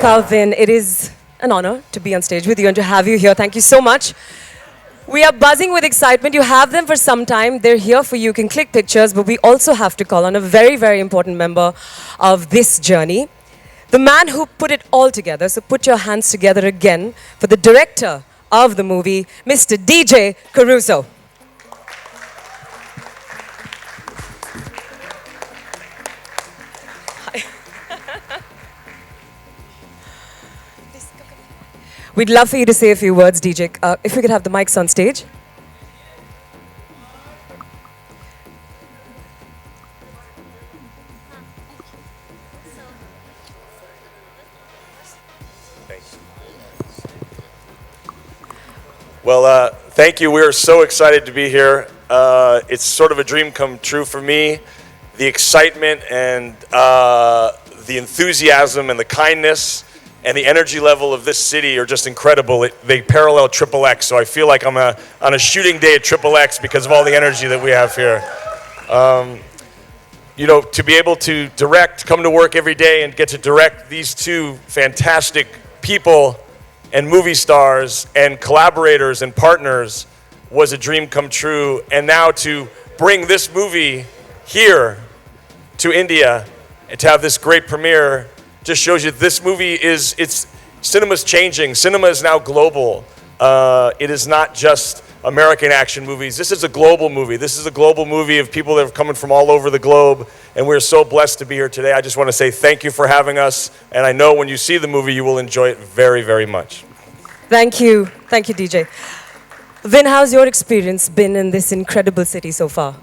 Deepika, Vin, it is an honor to be on stage with you and to have you here. Thank you so much. We are buzzing with excitement. You have them for some time. They're here for you. You can click pictures, but we also have to call on a very, very important member of this journey. The man who put it all together. So put your hands together again for the director of the movie, Mr. DJ Caruso. We'd love for you to say a few words, DJ. If we could have the mics on stage. Well, thank you. We are so excited to be here. It's sort of a dream come true for me. The excitement and the enthusiasm and the kindness and the energy level of this city are just incredible. They parallel XXX, so I feel like I'm on a shooting day at XXX because of all the energy that we have here. You know, to be able to direct, come to work every day and get to direct these two fantastic people and movie stars and collaborators and partners was a dream come true. And now to bring this movie here to India and to have this great premiere just shows you this movie cinema's changing. Cinema is now global. It is not just American action movies. This is a global movie. This is a global movie of people that are coming from all over the globe, and we're so blessed to be here today. I just want to say thank you for having us, and I know when you see the movie, you will enjoy it very, very much. Thank you. Thank you, DJ. Vin, how's your experience been in this incredible city so far?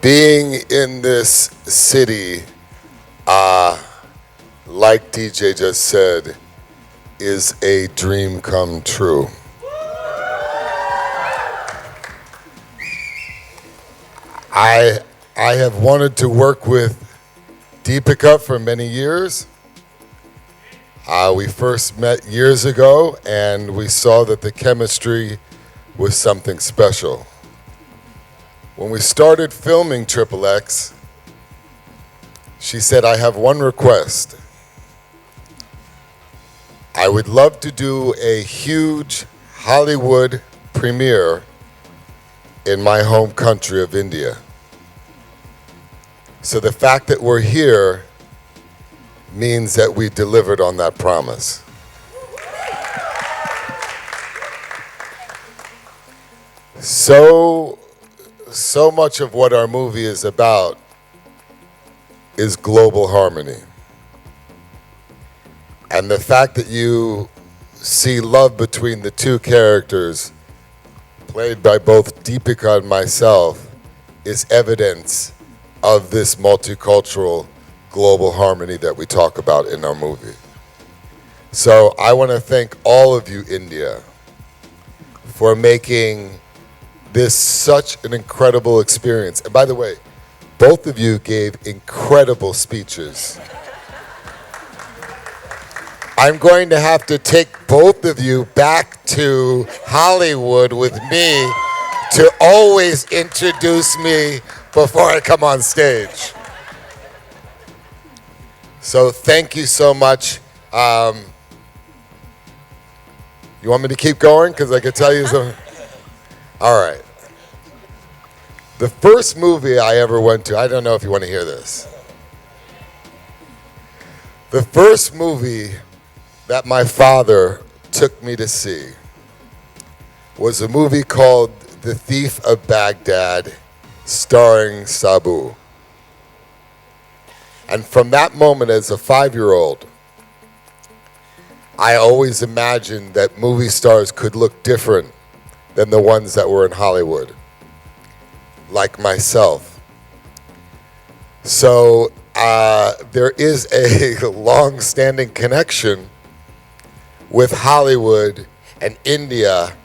Being in this city, like DJ just said, is a dream come true. I have wanted to work with Deepika for many years. We first met years ago, and we saw that the chemistry was something special. When we started filming XXX, she said, I have one request. I would love to do a huge Hollywood premiere in my home country of India. So the fact that we're here means that we delivered on that promise. So much of what our movie is about is global harmony. And the fact that you see love between the two characters, played by both Deepika and myself, is evidence of this multicultural global harmony that we talk about in our movie. So I want to thank all of you, India, for making this such an incredible experience. And by the way, both of you gave incredible speeches. I'm going to have to take both of you back to Hollywood with me to always introduce me before I come on stage. So thank you so much. You want me to keep going? Because I could tell you some. All right. The first movie I ever went to, I don't know if you want to hear this. The first movie that my father took me to see was a movie called The Thief of Baghdad, starring Sabu. And from that moment as a 5-year-old, I always imagined that movie stars could look different than the ones that were in Hollywood, like myself. So there is a long-standing connection with Hollywood and India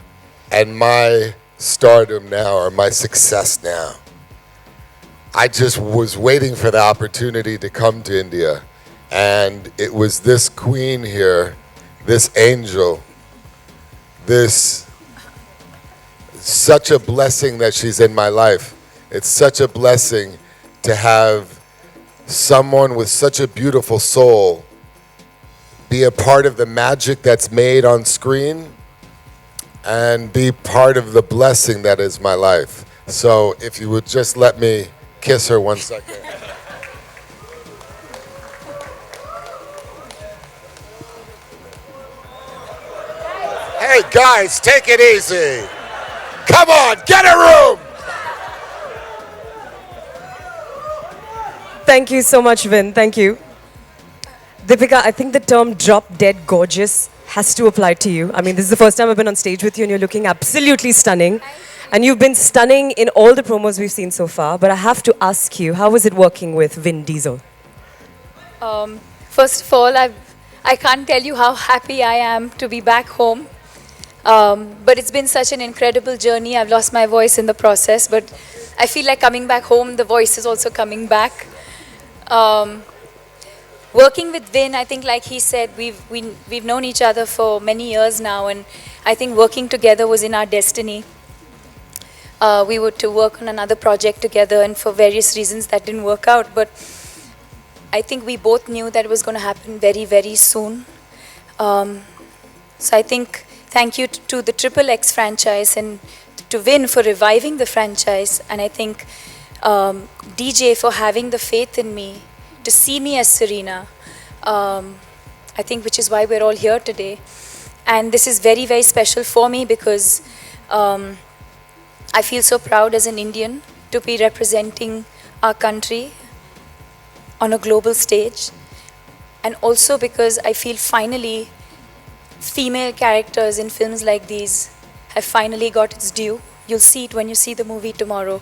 and my stardom now, or my success now. I just was waiting for the opportunity to come to India And it was this queen here, this angel, this such a blessing that she's in my life. It's such a blessing to have someone with such a beautiful soul be a part of the magic that's made on screen and be part of the blessing that is my life. So if you would just let me kiss her 1 second. Hey guys, take it easy. Come on, get a room. Thank you so much, Vin. Thank you. Deepika, I think the term drop dead gorgeous has to apply to you. I mean, this is the first time I've been on stage with you and you're looking absolutely stunning. And you've been stunning in all the promos we've seen so far. But I have to ask you, how was it working with Vin Diesel? First of all, I can't tell you how happy I am to be back home. But it's been such an incredible journey. I've lost my voice in the process, but I feel like coming back home, the voice is also coming back. Working with Vin, I think like he said, we've known each other for many years now, and I think working together was in our destiny. We were to work on another project together, and for various reasons that didn't work out, but I think we both knew that it was going to happen very, very soon. So I think thank you to the XXX franchise and to Vin for reviving the franchise, and I think DJ for having the faith in me to see me as Serena, I think, which is why we're all here today. And this is very, very special for me because I feel so proud as an Indian to be representing our country on a global stage. And also because I feel finally female characters in films like these have finally got its due. You'll see it when you see the movie tomorrow.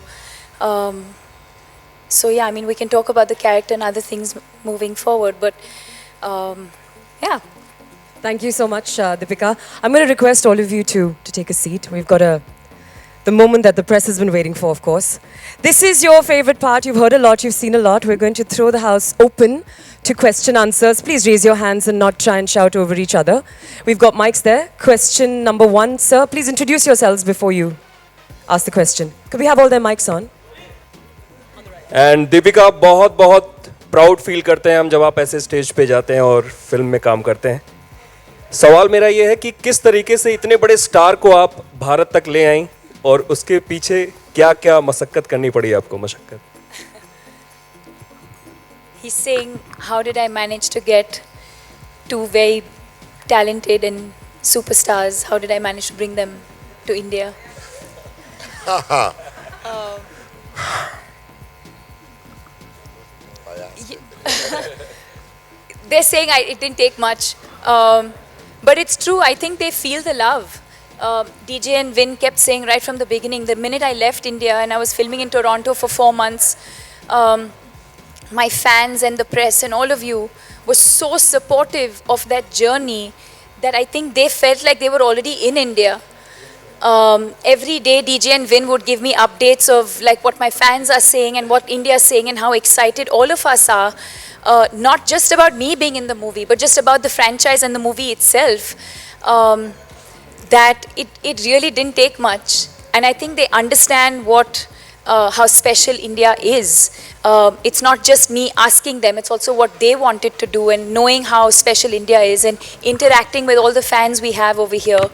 So yeah, I mean, we can talk about the character and other things moving forward, but yeah. Thank you so much, Deepika. I'm going to request all of you to take a seat. We've got the moment that the press has been waiting for, of course. This is your favorite part. You've heard a lot, you've seen a lot. We're going to throw the house open to question answers. Please raise your hands and not try and shout over each other. We've got mics there. Question number 1, sir. Please introduce yourselves before you ask the question. Could we have all their mics on? And Deepika बहुत बहुत proud feel करते हैं हम जब आप ऐसे stage पे जाते हैं और फिल्म में काम करते हैं. सवाल मेरा ये है कि किस तरीके से इतने बड़े स्टार को आप भारत तक ले आई और उसके पीछे क्या क्या मशक्कत करनी पड़ी आपको मशक्कत? He's saying, how did I manage to get two very talented and superstars? How did I manage to bring them to India? They're saying it didn't take much, but it's true. I think they feel the love. DJ and Vin kept saying right from the beginning, the minute I left India and I was filming in Toronto for 4 months, my fans and the press and all of you were so supportive of that journey that I think they felt like they were already in India. Every day DJ and Vin would give me updates of like what my fans are saying and what India is saying and how excited all of us are. Not just about me being in the movie, but just about the franchise and the movie itself. That it really didn't take much. And I think they understand how special India is. It's not just me asking them, it's also what they wanted to do and knowing how special India is and interacting with all the fans we have over here.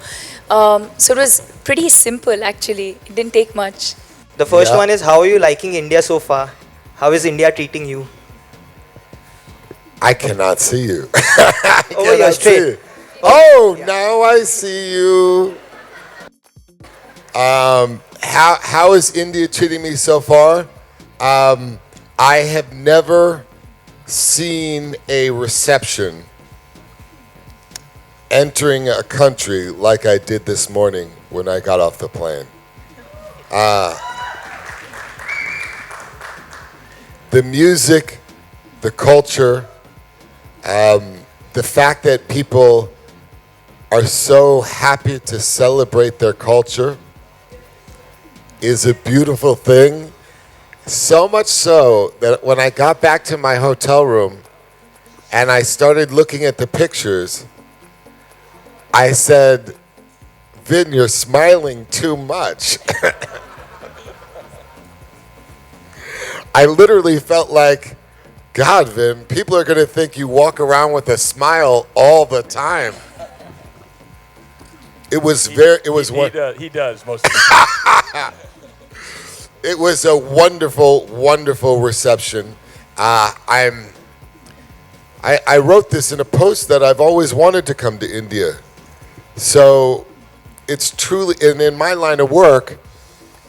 So it was pretty simple actually. It didn't take much. The first one is, how are you liking India so far? How is India treating you? I cannot see you. Oh, you're straight. Oh, now I see you. How is India treating me so far? I have never seen a reception entering a country like I did this morning when I got off the plane. The music, the culture, the fact that people are so happy to celebrate their culture is a beautiful thing. So much so that when I got back to my hotel room, and I started looking at the pictures, I said, Vin, you're smiling too much. I literally felt like, God, Vin, people are going to think you walk around with a smile all the time. It was very, it was one. He does most of the time. It was a wonderful, wonderful reception. I wrote this in a post that I've always wanted to come to India. So it's truly, and in my line of work,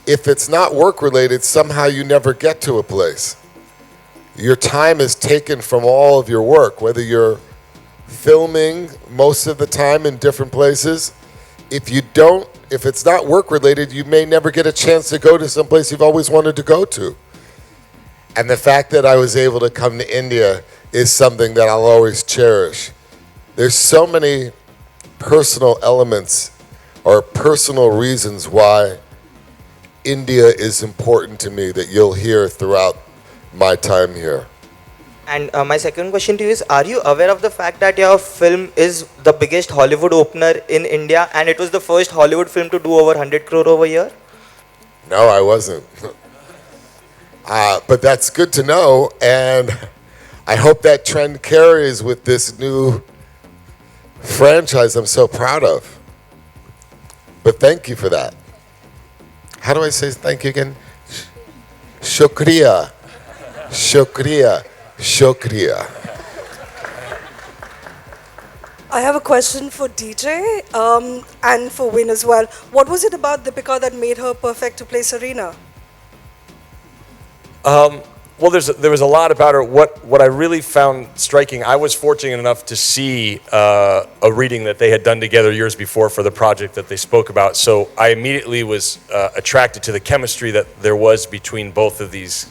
if it's not work related, somehow you never get to a place. Your time is taken from all of your work, whether you're filming most of the time in different places. If it's not work related, you may never get a chance to go to some place you've always wanted to go to. And the fact that I was able to come to India is something that I'll always cherish. There's so many personal elements or personal reasons why India is important to me that you'll hear throughout my time here. And my second question to you is, are you aware of the fact that your film is the biggest Hollywood opener in India and it was the first Hollywood film to do over 100 crore over here? No, I wasn't. But that's good to know, and I hope that trend carries with this new franchise I'm so proud of. But thank you for that. How do I say thank you again? Shukriya. Shukriya. Shukriya. I have a question for DJ and for Vin as well. What was it about Deepika that made her perfect to play Serena? Well, there was a lot about her. What I really found striking, I was fortunate enough to see a reading that they had done together years before for the project that they spoke about. So I immediately was attracted to the chemistry that there was between both of these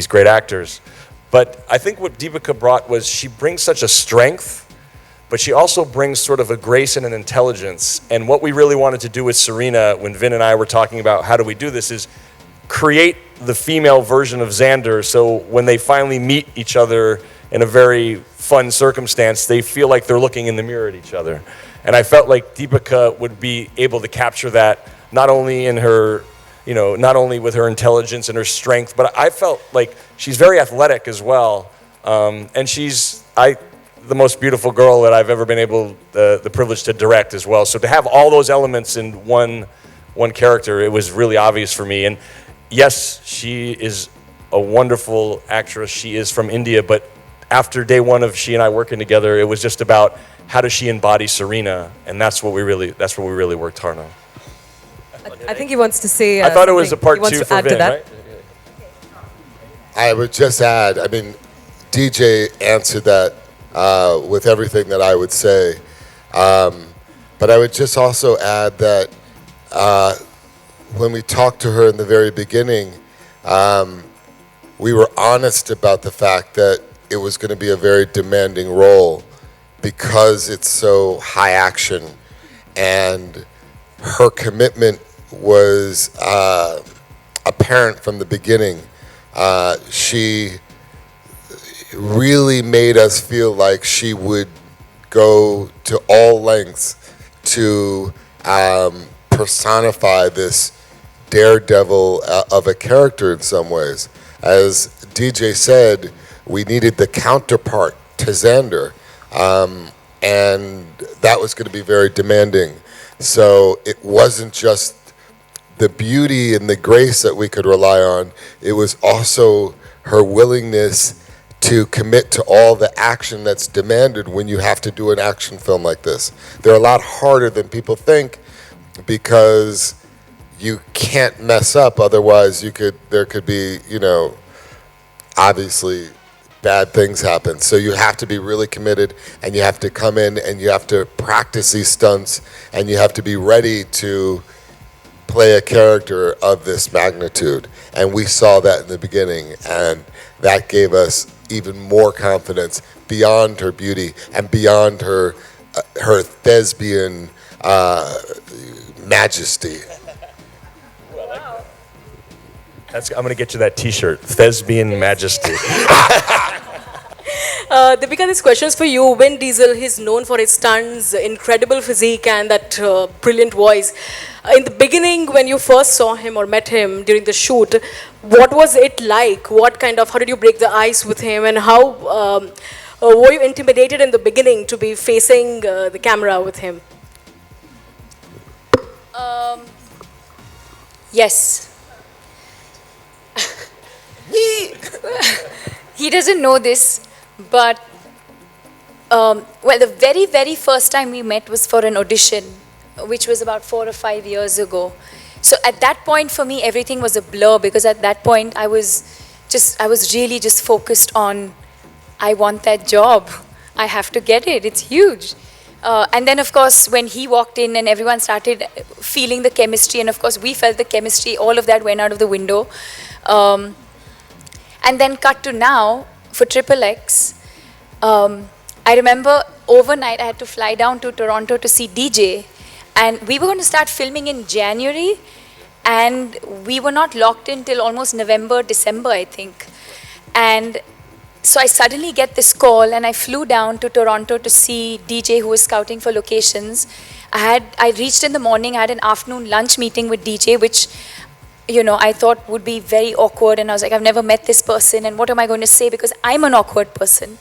great actors. But I think what Deepika brought was she brings such a strength, but she also brings sort of a grace and an intelligence. And what we really wanted to do with Serena, when Vin and I were talking about how do we do this, is create the female version of Xander, so when they finally meet each other in a very fun circumstance, they feel like they're looking in the mirror at each other. And I felt like Deepika would be able to capture that, not only in her, not only with her intelligence and her strength, but I felt like she's very athletic as well. And she's the most beautiful girl that I've ever been able, the privilege to direct as well. So to have all those elements in one character, it was really obvious for me. And yes, she is a wonderful actress. She is from India, but after day one of she and I working together, it was just about how does she embody Serena, and that's what we really worked hard on. I think he wants to say. I thought it was a something. part He wants two to for add to Vin, that. right? I would just add, DJ answered that with everything that I would say. But I would just also add that when we talked to her in the very beginning, we were honest about the fact that it was going to be a very demanding role because it's so high action, and her commitment was apparent from the beginning. She really made us feel like she would go to all lengths to personify this daredevil of a character in some ways. As DJ said, we needed the counterpart to Xander, and that was going to be very demanding. So it wasn't just the beauty and the grace that we could rely on, it was also her willingness to commit to all the action that's demanded when you have to do an action film like this. They're a lot harder than people think because you can't mess up, otherwise there could be, obviously bad things happen. So you have to be really committed, and you have to come in and you have to practice these stunts, and you have to be ready to play a character of this magnitude. And we saw that in the beginning, and that gave us even more confidence beyond her beauty and beyond her thespian majesty. I'm going to get you that T-shirt, Thespian Majesty. Deepika, this question is for you. Vin Diesel, he's known for his stunts, incredible physique, and that brilliant voice. In the beginning, when you first saw him or met him during the shoot, what was it like? How did you break the ice with him, and how were you intimidated in the beginning to be facing the camera with him? Yes. He doesn't know this, but well, the very, very first time we met was for an audition, which was about 4 or 5 years ago. So at that point, for me, everything was a blur, because at that point, I was really just focused on, I want that job. I have to get it. It's huge. And then, of course, when he walked in and everyone started feeling the chemistry, and of course, we felt the chemistry, all of that went out of the window. And then cut to now, for XXX, I remember overnight I had to fly down to Toronto to see DJ, and we were going to start filming in January, and we were not locked in till almost November, December, I think. And so I suddenly get this call, and I flew down to Toronto to see DJ, who was scouting for locations. I reached in the morning, I had an afternoon lunch meeting with DJ, which, you know, I thought would be very awkward, and I was like, I've never met this person, and what am I going to say, because I'm an awkward person.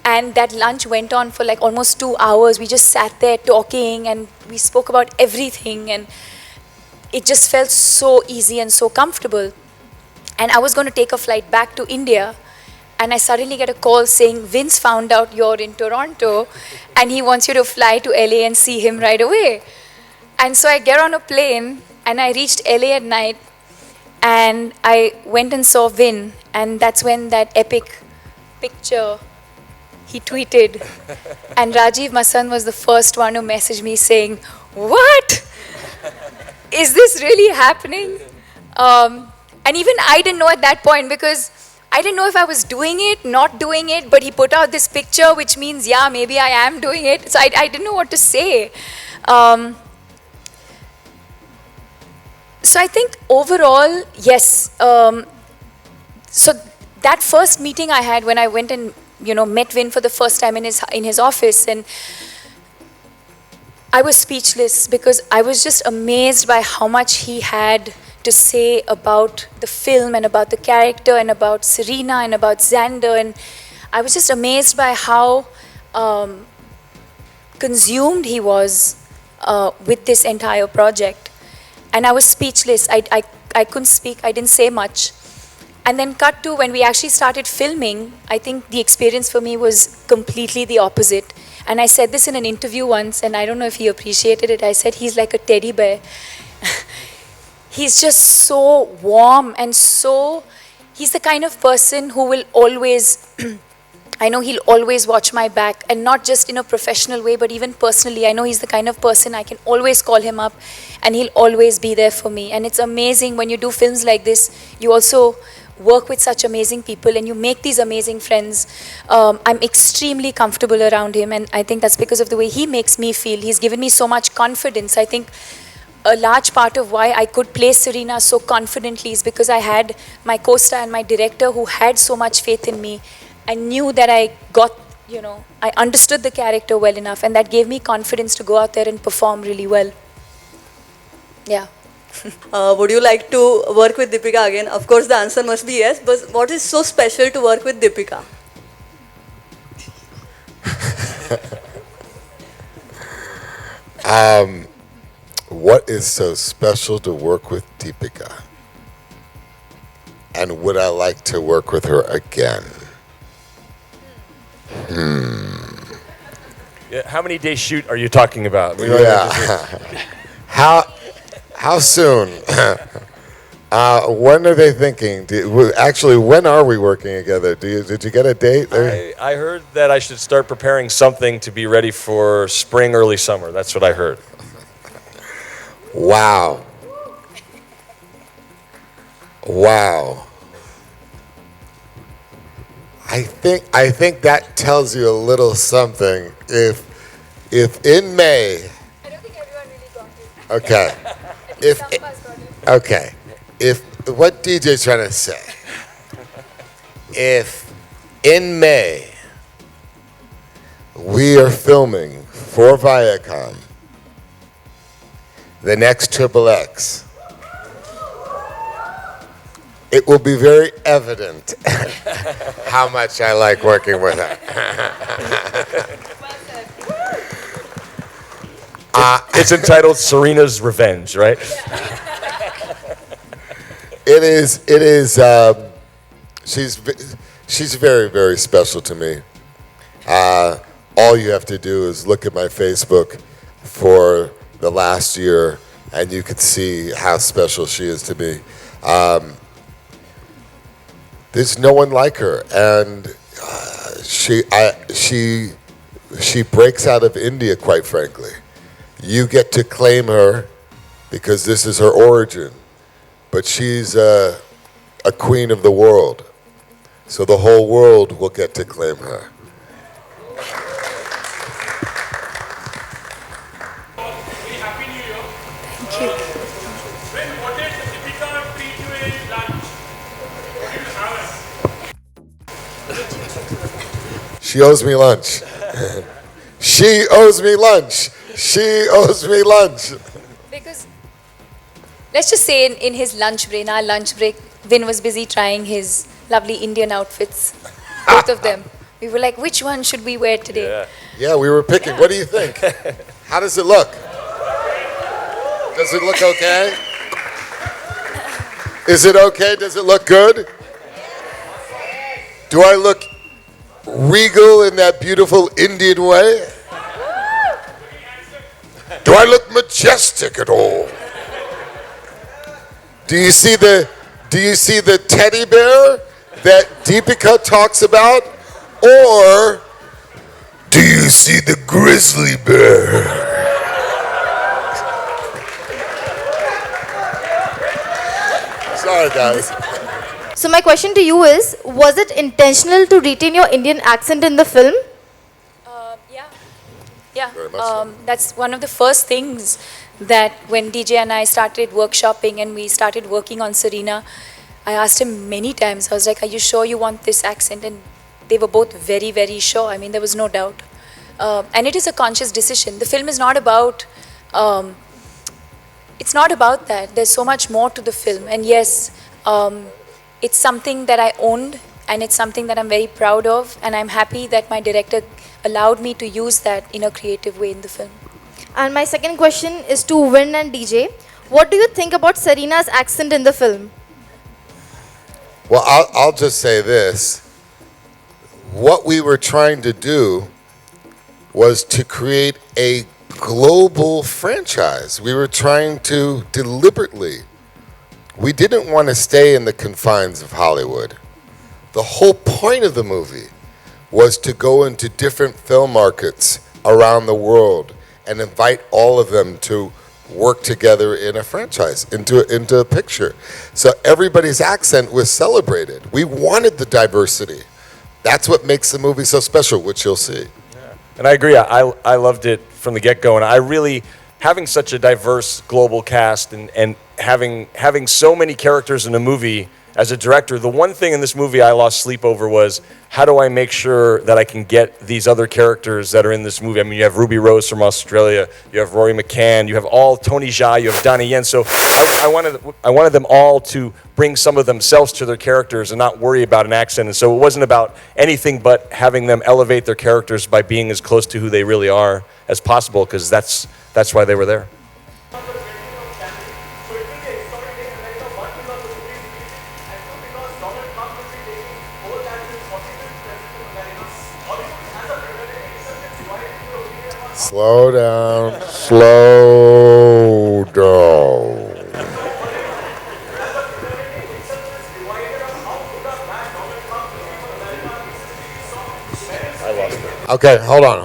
And that lunch went on for like almost 2 hours. We just sat there talking, and we spoke about everything, and it just felt so easy and so comfortable. And I was going to take a flight back to India, and I suddenly get a call saying, Vince found out you're in Toronto, and he wants you to fly to LA and see him right away. And so I get on a plane, and I reached LA at night, and I went and saw Vin, and that's when that epic picture he tweeted. And Rajiv Masan was the first one who messaged me saying, what? Is this really happening? And even I didn't know at that point, because I didn't know if I was doing it, not doing it, but he put out this picture, which means, yeah, maybe I am doing it. So I didn't know what to say. So I think overall, yes. So that first meeting I had when I went and, you know, met Vin for the first time in his office, and I was speechless, because I was just amazed by how much he had to say about the film and about the character and about Serena and about Xander, and I was just amazed by how consumed he was with this entire project. And I was speechless. I couldn't speak. I didn't say much. And then cut to when we actually started filming, I think the experience for me was completely the opposite. And I said this in an interview once, and I don't know if he appreciated it. I said, he's like a teddy bear. He's just so warm and he's the kind of person who will always, I know he'll always watch my back, and not just in a professional way, but even personally. I know he's the kind of person I can always call him up, and he'll always be there for me. And it's amazing when you do films like this, you also work with such amazing people, and you make these amazing friends. I'm extremely comfortable around him, and I think that's because of the way he makes me feel. He's given me so much confidence. I think a large part of why I could play Serena so confidently is because I had my co-star and my director who had so much faith in me. I knew that I got, you know, I understood the character well enough, and that gave me confidence to go out there and perform really well. Yeah. Would you like to work with Deepika again? Of course, the answer must be yes, but what is so special to work with Deepika? What is so special to work with Deepika? And would I like to work with her again? Yeah, how many day shoot are you talking about? Yeah. How soon? When are they thinking? Actually, when are we working together? Did you get a date? I heard that I should start preparing something to be ready for spring, early summer. That's what I heard. Wow. Wow. I think that tells you a little something. If in May. I don't think everyone really got it. Okay. If what DJ's trying to say, if in May we are filming for Viacom the next XXX, it will be very evident how much I like working with her. It's entitled Serena's Revenge, right? It is, she's very, very special to me. All you have to do is look at my Facebook for the last year and you can see how special she is to me. There's no one like her, and she breaks out of India, quite frankly. You get to claim her because this is her origin, but she's a queen of the world. So the whole world will get to claim her. Thank you. What did Deepika treat you in lunch? What did you have? She owes me lunch. She owes me lunch. She owes me lunch. Because let's just say in his lunch break, in our lunch break, Vin was busy trying his lovely Indian outfits. Both of them. We were like, which one should we wear today? Yeah, we were picking. What do you think? How does it look? Does it look okay? Is it okay? Does it look good? Do I look regal in that beautiful Indian way? Do I look majestic at all? Do you see the teddy bear that Deepika talks about? Or do you see the grizzly bear? Sorry, guys. So my question to you is, was it intentional to retain your Indian accent in the film? Yeah. Very much so. That's one of the first things that when DJ and I started workshopping and we started working on Serena, I asked him many times, I was like, are you sure you want this accent? And they were both very, very sure. I mean, there was no doubt. And it is a conscious decision. The film is not about, it's not about that. There's so much more to the film. And yes, it's something that I owned and it's something that I'm very proud of. And I'm happy that my director allowed me to use that in a creative way in the film. And my second question is to Vin and DJ. What do you think about Serena's accent in the film? Well, I'll just say this. What we were trying to do was to create a global franchise. We were trying to deliberately. We didn't want to stay in the confines of Hollywood. The whole point of the movie was to go into different film markets around the world and invite all of them to work together in a franchise, into a picture. So everybody's accent was celebrated. We wanted the diversity. That's what makes the movie so special, which you'll see. And I agree. I loved it from the get-go, and I really, having such a diverse global cast and having so many characters in a movie, as a director, the one thing in this movie I lost sleep over was, how do I make sure that I can get these other characters that are in this movie? I mean, you have Ruby Rose from Australia, you have Rory McCann, you have all Tony Jaa, you have Donnie Yen. So I wanted them all to bring some of themselves to their characters and not worry about an accent. And so it wasn't about anything but having them elevate their characters by being as close to who they really are as possible, because that's why they were there. Slow down. Slow down. Okay, hold on.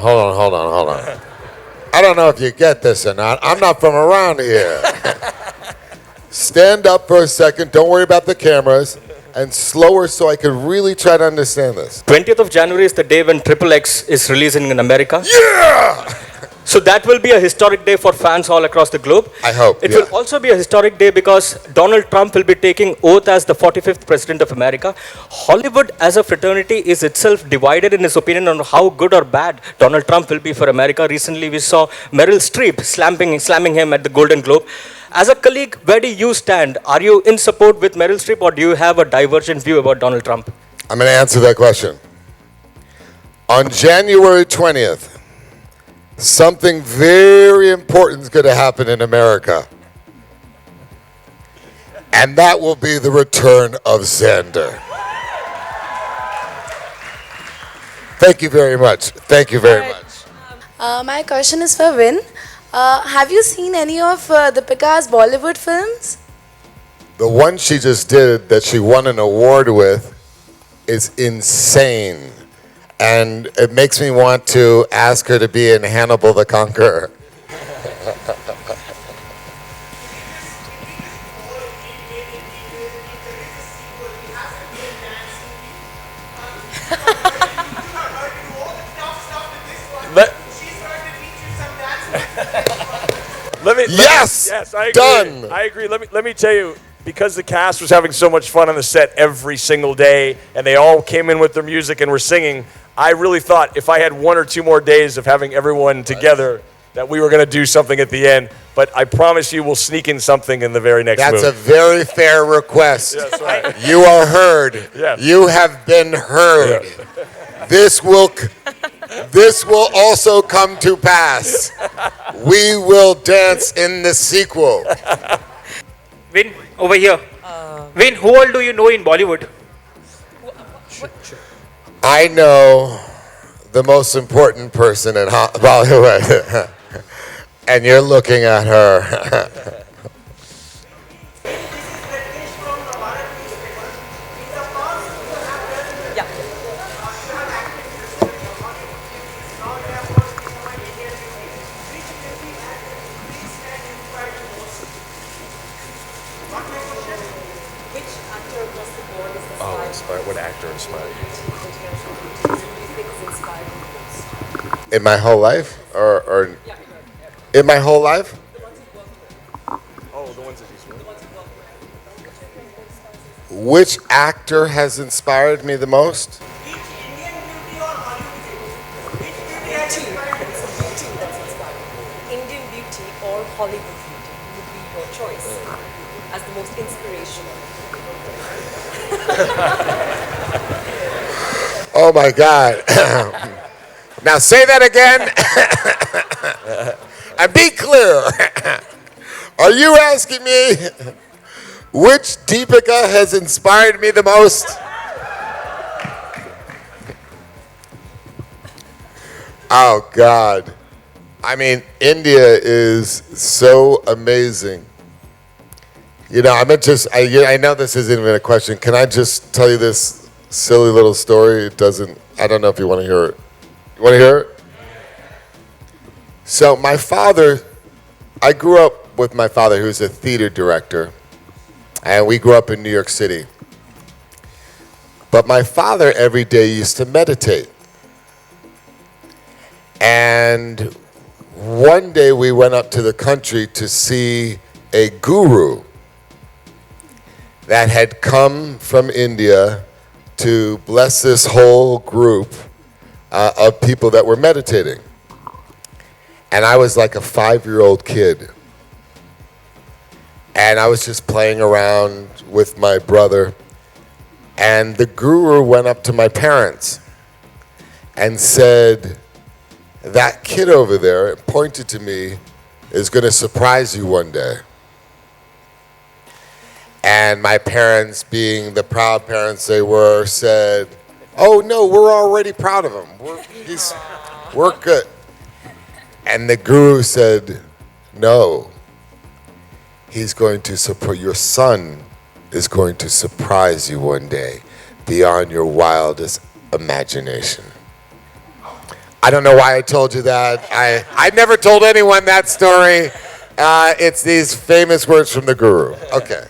I don't know if you get this or not. I'm not from around here. Stand up for a second. Don't worry about the cameras. And slower so I could really try to understand this. 20th of January is the day when XXX is releasing in America. Yeah! So that will be a historic day for fans all across the globe. I hope, It yeah. will also be a historic day because Donald Trump will be taking oath as the 45th President of America. Hollywood as a fraternity is itself divided in its opinion on how good or bad Donald Trump will be for America. Recently we saw Meryl Streep slamming him at the Golden Globe. As a colleague, where do you stand? Are you in support with Meryl Streep or do you have a divergent view about Donald Trump? I'm going to answer that question. On January 20th, something very important is going to happen in America. And that will be the return of Xander. Thank you very much. Thank you very much. My question is for Vin. Have you seen any of Deepika's Bollywood films? The one she just did that she won an award with is insane. And it makes me want to ask her to be in Hannibal the Conqueror. Yes, I agree. Done. I agree. Let me tell you, because the cast was having so much fun on the set every single day, and they all came in with their music and were singing, I really thought if I had 1 or 2 more days of having everyone together, that we were going to do something at the end. But I promise you, we'll sneak in something in the very next That's movie. a very fair request. That's right. You are heard. Yes. You have been heard. This will also come to pass. We will dance in the sequel. Vin, over here. Vin, who all do you know in Bollywood? I know the most important person in Bollywood. And you're looking at her. What actor inspired you? In my whole life? Or in my whole life? Oh, the ones that you saw. Which actor has inspired me the most? Indian beauty or Hollywood beauty would be your choice as the most inspirational. Oh my God. Now say that again. And be clear. Are you asking me which Deepika has inspired me the most? Oh God. I mean, India is so amazing. You know, I know this isn't even a question. Can I just tell you this silly little story? I don't know if you want to hear it. You want to hear it? So I grew up with my father, who's a theater director, and we grew up in New York City. But my father every day used to meditate. And one day we went up to the country to see a guru that had come from India to bless this whole group of people that were meditating. And I was like a 5-year-old kid. And I was just playing around with my brother. And the guru went up to my parents and said, "That kid over there," and pointed to me, "is going to surprise you one day." And my parents, being the proud parents they were, said, "Oh no, we're already proud of him. We're good." And the guru said, "No, your son is going to surprise you one day beyond your wildest imagination." I don't know why I told you that. I never told anyone that story. It's these famous words from the guru. Okay.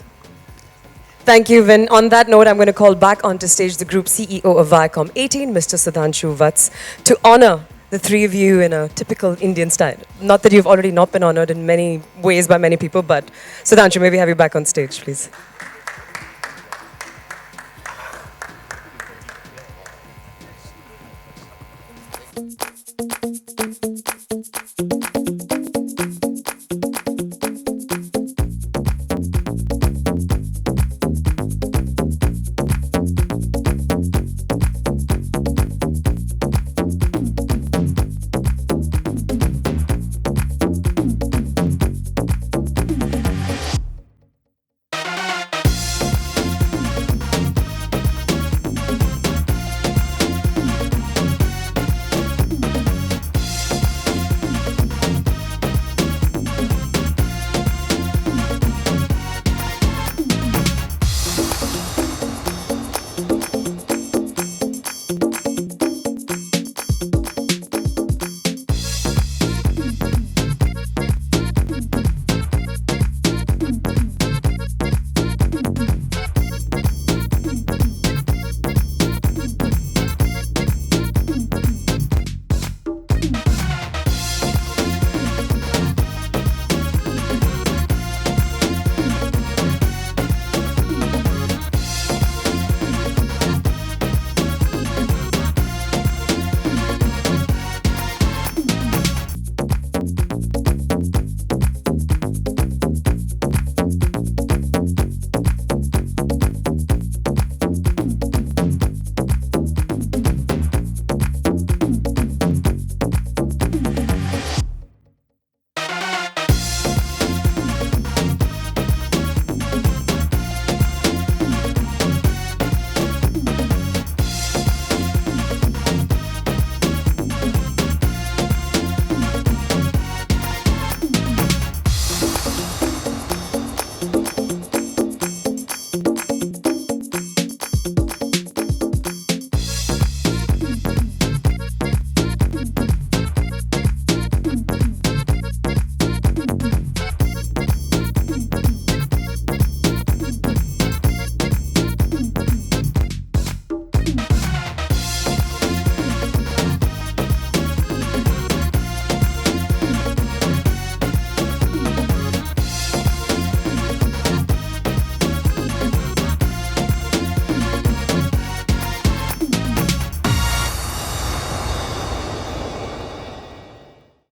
Thank you, Vin. On that note, I'm going to call back onto stage the group CEO of Viacom 18, Mr. Sudhanshu Vats, to honor the three of you in a typical Indian style. Not that you've already not been honored in many ways by many people, but Sudhanshu, maybe have you back on stage, please.